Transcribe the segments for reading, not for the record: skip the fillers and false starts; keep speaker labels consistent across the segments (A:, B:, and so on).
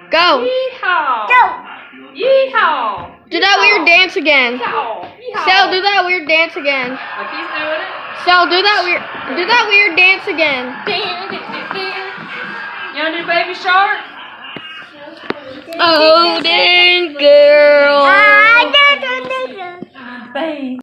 A: Go.
B: Yeehaw.
C: Go.
B: Yeehaw.
A: Do that weird dance again.
B: Yeehaw. Yeehaw.
A: Sal, do that weird dance again.
B: Look, he's doing it.
A: Sal, do that weird dance again.
B: You want to do Baby Shark?
A: Odin girl.
B: Baby.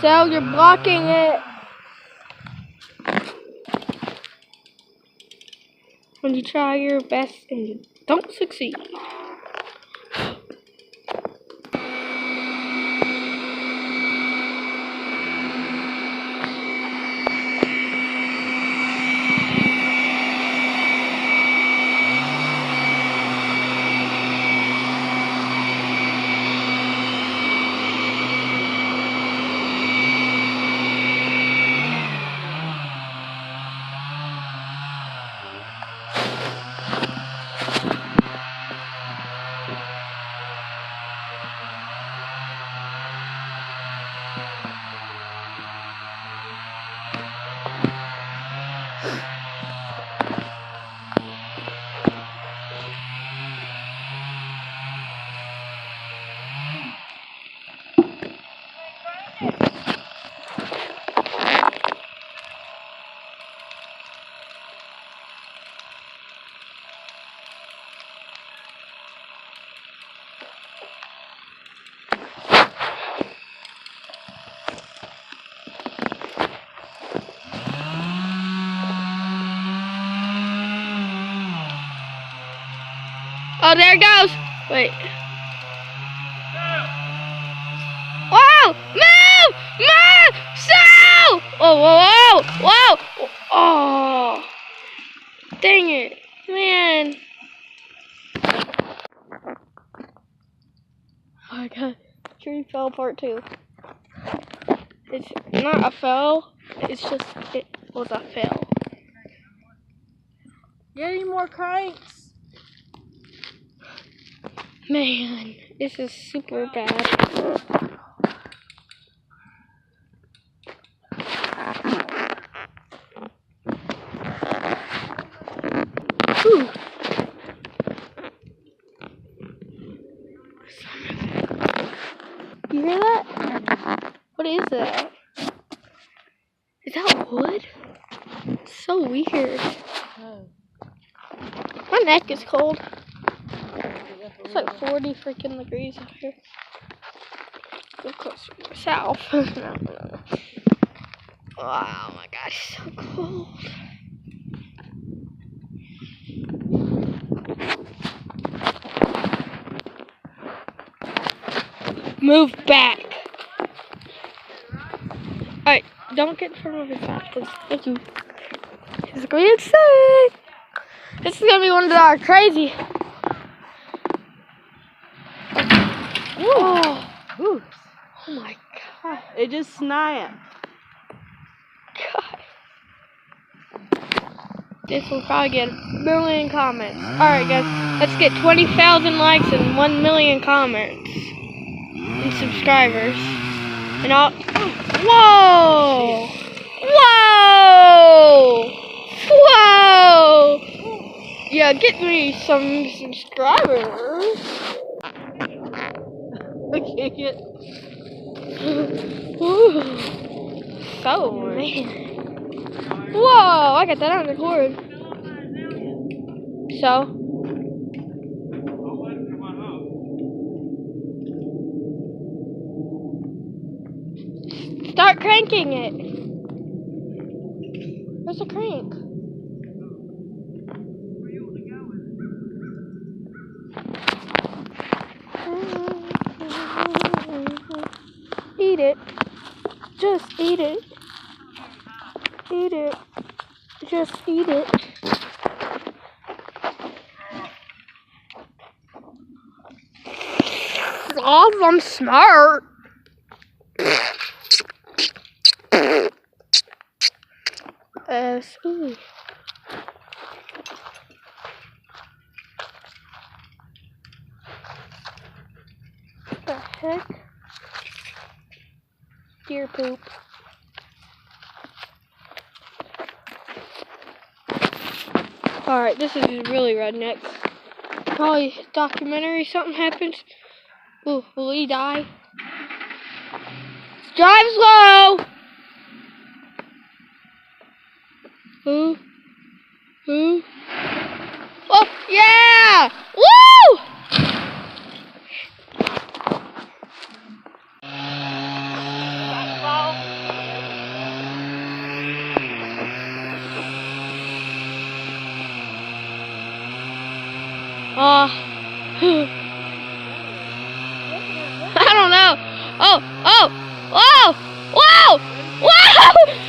A: Sal, you're blocking it. When you try your best and you don't succeed. Oh, there it goes. Wait. Whoa! Move! Move! Sal! Oh, whoa, whoa, whoa! Oh! Dang it, man! Oh my God! Tree fell part 2. It's not a fell. It's just it was a fail.
C: Get any more cranks?
A: Man, this is super bad. Whew. You hear that? What is that? Is that wood? It's so weird.
C: Oh.
A: My neck is cold. It's like 40 freaking degrees out here. Go closer south. Oh my God, it's so cold. Move back. Alright, don't get in front of his back, please. Thank you. It's gonna be insane. This is gonna be one of our crazy. Oh,
C: Oops.
A: oh my God.
C: It just snapped.
A: God. This will probably get 1 million comments. Alright guys, let's get 20,000 likes and 1 million comments. And subscribers. And all. Whoa! Whoa! Whoa! Yeah, get me some subscribers.
C: I can't get.
A: Ooh. So, man. Whoa, I got that on record. So. Start cranking it. Where's the crank? eat it. Just eat it. Eat it. Just eat it. Oh, I'm smart. Ooh. What the heck? Deer poop. Alright, this is really redneck. Probably documentary, something happens. Ooh, will he die? Drive slow! Ooh. Ooh. Oh, yeah! Woo! I don't know. Oh, oh, whoa, whoa, whoa!